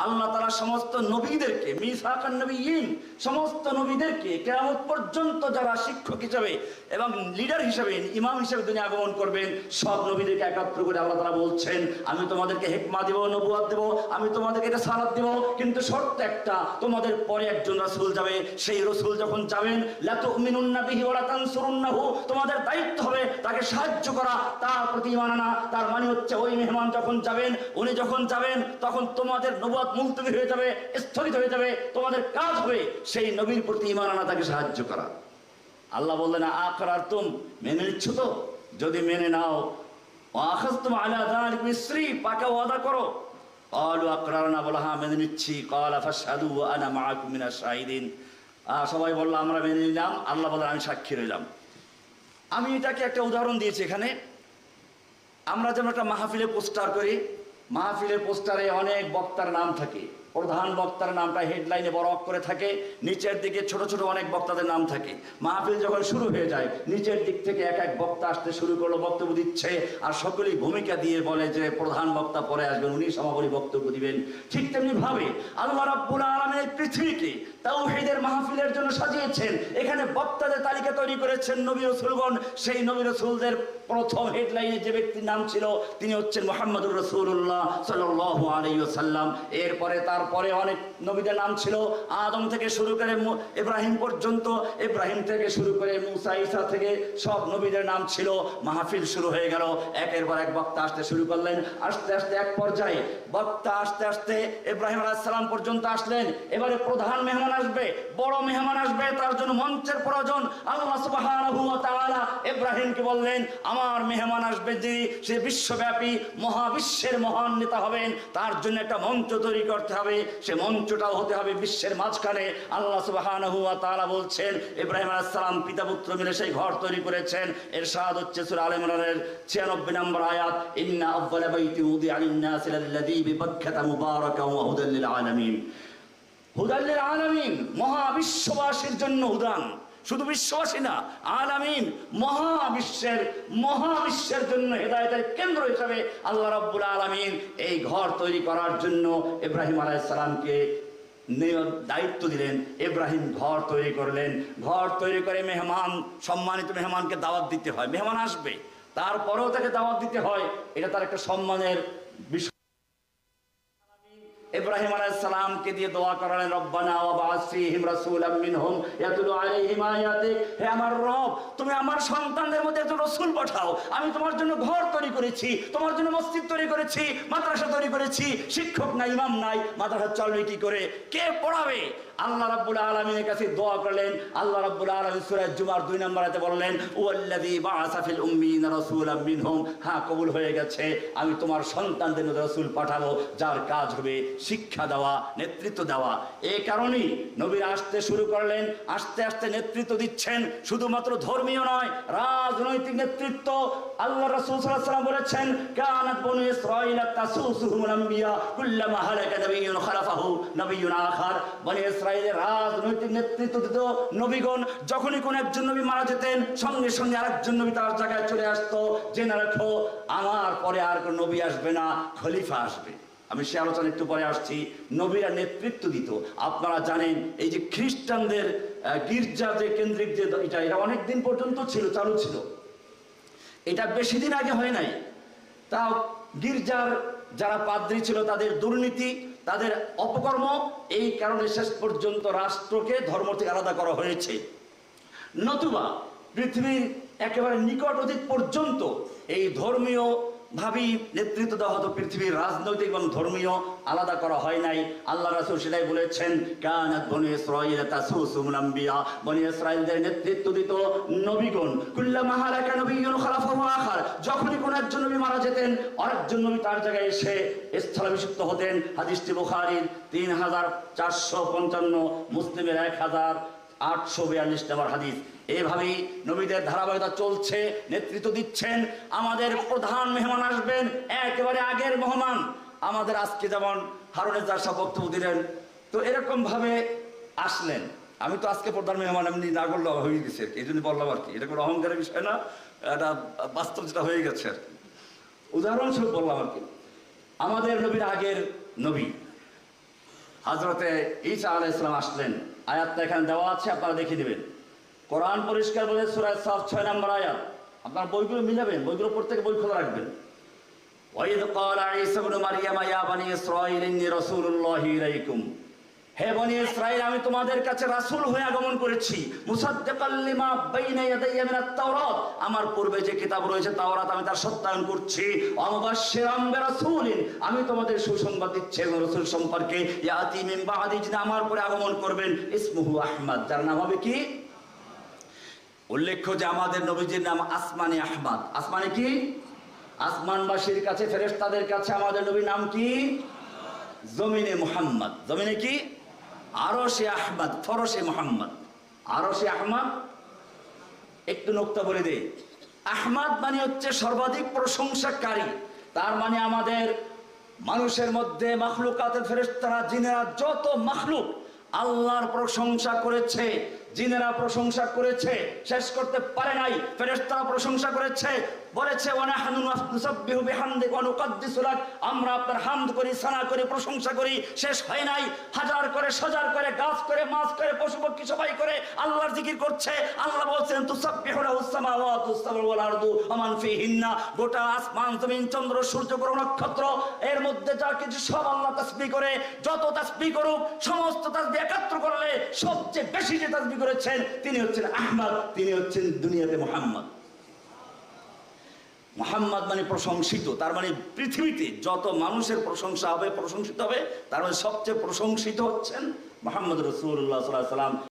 আল্লাহ তাআলা সমস্ত নবীদেরকে মিসাকান নবিয়্যিন সমস্ত নবীদেরকে কিয়ামত পর্যন্ত যারা শিক্ষক হিসেবে এবং লিডার হিসেবে ইমাম হিসেবে দুনিয়া আগমন করবেন সব নবীদেরকে একত্র করে আল্লাহ তাআলা বলছেন আমি তোমাদেরকে হিকমা দেব নবুয়ত দেব আমি তোমাদেরকে রিসালাত দেব কিন্তু শর্ত একটা তোমাদের পরে একজন রাসূল যাবে সেই রাসূল যখন যাবেন লা তুমিনুন্না বিহি ওয়া লা তানসুরুন্নাহু তোমাদের দায়িত্ব হবে তাকে সাহায্য করা তার প্রতি ঈমান আনা তার মানে হচ্ছে ওই মেহমান যখন যাবেন উনি যখন যাবেন তখন তোমাদের নবুয়ত মুলতবি হয়ে যাবে স্থগিত হয়ে যাবে তোমাদের কাজ হবে সেই নবীর প্রতি ঈমান আনা তাকে সাহায্য করা আল্লাহ বললেন আকরারতুম মেনে নিচ্ছ তো যদি মেনে নাও আখাযতুম আলা যালিক মিসরি পাকা ওয়াদা করো ক্বালু আকরারনা বলা হ্যাঁ মেনে নিচ্ছি ক্বালা ফাশহাদু ওয়া আনা মাআকুম মিনাশ শাহিদিন সবাই বলল আমরা মেনে নিলাম আল্লাহ বলেন আমি সাক্ষী রইলাম আমি এটাকে একটা উদাহরণ দিয়েছি এখানে আমরা যেমন একটা মাহফিলে পোস্টার করি মাহফিলের পোস্টারে অনেক বক্তার নাম থাকে প্রধান বক্তার নামটা হেডলাইনে বড় অক্ষরে থাকে নিচের দিকে ছোট ছোট অনেক বক্তাদের নাম থাকে মাহফিল যখন শুরু হয়ে যায় নিচের দিক থেকে এক এক বক্তা আসতে শুরু করলো বক্তব্য দিচ্ছে আর সকলেই ভূমিকা দিয়ে বলে যে প্রধান বক্তা পরে আসবেন উনি সমাপনী বক্তব্য দিবেন ঠিক তেমনি ভাবে আল্লাহ রাব্বুল আলামিন পৃথিবীকে তাওহীদের মাহফিলের জন্য সাজিয়েছেন এখানে বক্তাদের তালিকা তৈরি করেছেন নবী রাসূলগণ সেই নবী রাসূলদের প্রথম হেডলাইনে যে ব্যক্তির নাম ছিল তিনি হচ্ছেন মুহাম্মদুর রাসূলুল্লাহ সাল্লাল্লাহু আলাইহি ওয়াসাল্লাম এরপরে তারপরে অনেক নবীদের নাম ছিল আদম থেকে শুরু করে ইব্রাহিম পর্যন্ত ইব্রাহিম থেকে শুরু করে মুসা ঈসা থেকে সব নবীদের নাম ছিল মাহফিল শুরু হয়ে গেল একের পর এক বক্তা আসতে শুরু করলেন আস্তে আস্তে এক পর্যায়ে বক্তা আস্তে আস্তে ইব্রাহিম আলাইহিস সালাম পর্যন্ত আসলেন এবারে প্রধান মেহমান আসবে বড় মেহমান আসবে তার জন্য মঞ্চের প্রয়োজন আল্লাহ সুবহানাহু ওয়া তাআলা ইব্রাহিমকে বললেন আমার মেহমান আসবে যে সে বিশ্বব্যাপী মহাবিশ্বের মহান নেতা হবেন তার জন্য একটা মঞ্চ তৈরি করতে হবে সে মঞ্চটাও হতে হবে বিশ্বের মাঝখানে আল্লাহ সুবহানাহু ওয়া তাআলা বলছেন ইব্রাহিম আলাইহিস সালাম পিতা পুত্র মিলে সেই ঘর তৈরি করেছেন ইরশাদ হচ্ছে সূরা আলে ইমরানের 96 নম্বর আয়াত ইন্না আউয়ালা বাইতি উদিআ লিন-নাসি লাল্লাযী বিবাক্কাতা মুবারাকান ওয়া হুদাল লিল আলামিন হুদাল লিল আলামিন মহাবিশ্ববাসীর জন্য হুদান শুধু বিশ্ববাসী না আলামিন মহাবিশ্বের জন্য হেদায়েতের কেন্দ্র হিসেবে আল্লাহ রাব্বুল আলামিন এই ঘর তৈরি করার জন্য ইব্রাহিম আলাইহিস সালামকে দায়িত্ব দিলেন ইব্রাহিম ঘর তৈরি করলেন ঘর তৈরি করে মেহমান সম্মানিত মেহমানকে দাওয়াত দিতে হয় মেহমান আসবে তারপরেও তাকে দাওয়াত দিতে হয় এটা তার একটা সম্মানের বিষয় ইব্রাহিম আলাইহিস সালামকে দিয়ে দোয়া করালেন রব্বানা ওয়া বা'আস ফীহিম রাসূলাম মিনহুম ইয়াতলু আলাইহিম আয়াতিক হে আমার রব তুমি আমার সন্তানদের মধ্যে একজন রাসূল পাঠাও আমি তোমার জন্য ঘর তৈরি করেছি তোমার জন্য মসজিদ তৈরি করেছি মাদ্রাসা তৈরি করেছি শিক্ষক নাই ইমাম নাই মাদ্রাসা চলবে কি করে কে পড়াবে আল্লাহ রাব্বুল আলামিনের কাছে দোয়া করলেন আল্লাহ রাব্বুল আলামিন সূরা জুমার 2 নম্বর আয়াতে বললেন ওয়াল্লাযী বা'আসা ফিল উম্মিয়িনা রাসূলাম মিনহুম হ্যাঁ কবুল হয়ে গেছে আমি তোমার সন্তানদের মধ্যে রাসূল পাঠাবো যার কাজ হবে শিক্ষা দেওয়া নেতৃত্ব দেওয়া এই কারণেই নবীরা আসতে শুরু করলেন আস্তে আস্তে নেতৃত্ব দিচ্ছেন শুধুমাত্র ধর্মীয় নয় রাজনৈতিক নেতৃত্ব আল্লাহ রাসূল সাল্লাল্লাহু আলাইহি ওয়াসাল্লাম বলেছেন কানাত বনু ইসরাঈলা তাসুসুহুমুল আম্বিয়া কুল্লামা হালাকা নাবিয়্যুন খালাফাহু নাবিয়্যুন আখার বনি ইসরাঈলের রাজনৈতিক নেতৃত্ব দিত নবীগণ যখনই কোন একজন নবী মারা যেতেন সঙ্গে সঙ্গে আরেকজন নবী তার জায়গায় চলে আসতো জেনে রাখো আমার পরে আর কোন নবী আসবে না খলিফা আসবে আমি সে আলোচনা একটু পরে আসছি নবীরা নেতৃত্ব দিত আপনারা জানেন এই যে খ্রিস্টানদের গির্জা যে কেন্দ্রিক যে এটা অনেক দিন পর্যন্ত ছিল চালু ছিল এটা বেশি দিন আগে হয় নাই তাও গির্জার যারা পাদ্রী ছিল তাদের দুর্নীতি তাদের অপকর্ম এই কারণে শেষ পর্যন্ত রাষ্ট্রকে ধর্ম থেকে আলাদা করা হয়েছে নতুবা পৃথিবীর একেবারে নিকট অতীত পর্যন্ত এই ধর্মীয় ভাবি নেতৃত্ব দেওয়া হতো পৃথিবীর রাজনৈতিক এবং ধর্মীয় আলাদা করা হয় নাই আল্লাহ রাসূল সেটাই বলেছেন কানাত বনি ইসরাঈলা তাসুসুহুমুল আম্বিয়া বনি ইসরাঈলদের নেতৃত্ব দিত নবীগণ কুল্লামা হালাকা নাবিয়্যুন খালাফাহু আখার যখনই কোন একজন নবী মারা যেতেন আরেকজন নবী তার জায়গায় এসে স্থলাভিষিক্ত হতেন হাদিসটি বুখারীর 3455 মুসলিমের 1842 নম্বর হাদিস এইভাবেই নবীদের ধারাবাহিকতা চলছে নেতৃত্ব দিচ্ছেন আমাদের প্রধান মেহমান আসবেন একেবারে আগের মেহমান আমাদের আজকে যেমন হারুন রেজার সাহেব বক্তব্য দিলেন তো এরকম ভাবে আসলেন আমি তো আজকে প্রধান মেহমান এমনি না করলে হয়ে গেছে এই জন্য বললাম আর কি এটা কোনো অহংকারের বিষয় না এটা বাস্তব যেটা হয়ে গেছে আর কি উদাহরণস্বরূপ বললাম আর কি আমাদের নবীর আগের নবী হযরতে ঈসা আলাইহিস সালাম আসলেন। আয়াতটা এখানে দেওয়া আছে, আপনারা দেখে নেবেন। কোরআন পরিষ্কার বলে সূরা সাফ 6 নম্বর আয়াত। আপনারা বইগুলো মিলাবেন, বইগুলো প্রত্যেকে বই খোলা রাখবেন। ওয়াইদ ক্বালা ঈসা ইবনে মারইয়াম ইয়া বনি ইসরাঈল ইন্নী রাসূলুল্লাহি ইলাইকুম, হে বনি ইসরাঈল, আমি তোমাদের কাছে রাসূল হয়ে আগমন করেছি। মুসাদ্দিকাল লিমা বাইনা ইয়াদাইয়া মিনাত তাওরাত, আমার পূর্বে যে কিতাব রয়েছে তাওরাত আমি তার সত্যায়ন করছি। ওয়া মুবাশশিরাম বিরাসূলিন, আমি তোমাদের সুসংবাদ দিচ্ছি রাসূল সম্পর্কে, ইয়াতি মিন বাদি, যিনি আমার পরে আগমন করবেন, ইসমুহু আহমদ, যার নাম হবে কি? উল্লেখ্য যে আমাদের নবীজির নাম আসমানি আহমদ। আসমানি কি? আসমানবাসীর কাছে, ফেরেশতাদের কাছে আমাদের নবীর নাম কি? জমিনে মুহাম্মদ। জমিনে কি? আরশে আহমদ, ফরশে মুহাম্মদ। আরশে আহমদ, একটু নোক্তা বলে দেই। আহমদ মানে হচ্ছে সর্বাধিক প্রশংসাকারী। তার মানে আমাদের মানুষের মধ্যে মাখলুকাতের ফেরেশতারা, জিনেরা, যত মাখলুক আল্লাহর প্রশংসা করেছে। জিনেরা প্রশংসা করেছে, শেষ করতে পারে নাই। ফেরেশতারা প্রশংসা করেছে, বলেছে ওয়ানাহনু নুসাব্বিহু বিহামদিকা ওয়া নুকাদ্দিসু লাক, আমরা আপনার হামদ করি, সানা করি, প্রশংসা করি। শেষ হয় নাই, হাজার করে, সজার করে, গাছ করে, মাছ করে, পশু পক্ষী সবাই করে আল্লাহর জিকির করছে। আল্লাহ বলছেন তুসাব্বিহু লাহুস সামাওয়াতুস সাবউ ওয়াল আরদু ওয়া মান ফিহিন্না, গোটা আসমান, জমিন, চন্দ্র, সূর্য, গ্রহ, নক্ষত্র, এর মধ্যে যা কিছু সব আল্লাহ তাসবিহ করে। যত তাসবিহ করুক, সমস্ত তাসবিহ একত্র করলে সবচেয়ে বেশি যে তাসবিহ করেছেন তিনি হচ্ছেন আহমদ, তিনি হচ্ছেন দুনিয়াতে মুহাম্মদ। মুহাম্মদ মানে প্রশংসিত। তার মানে পৃথিবীতে যত মানুষের প্রশংসা হবে, প্রশংসিত হবে, তার মানে সবচেয়ে প্রশংসিত হচ্ছেন মুহাম্মদ রাসূলুল্লাহ সাল্লাল্লাহু আলাইহি ওয়াসাল্লাম।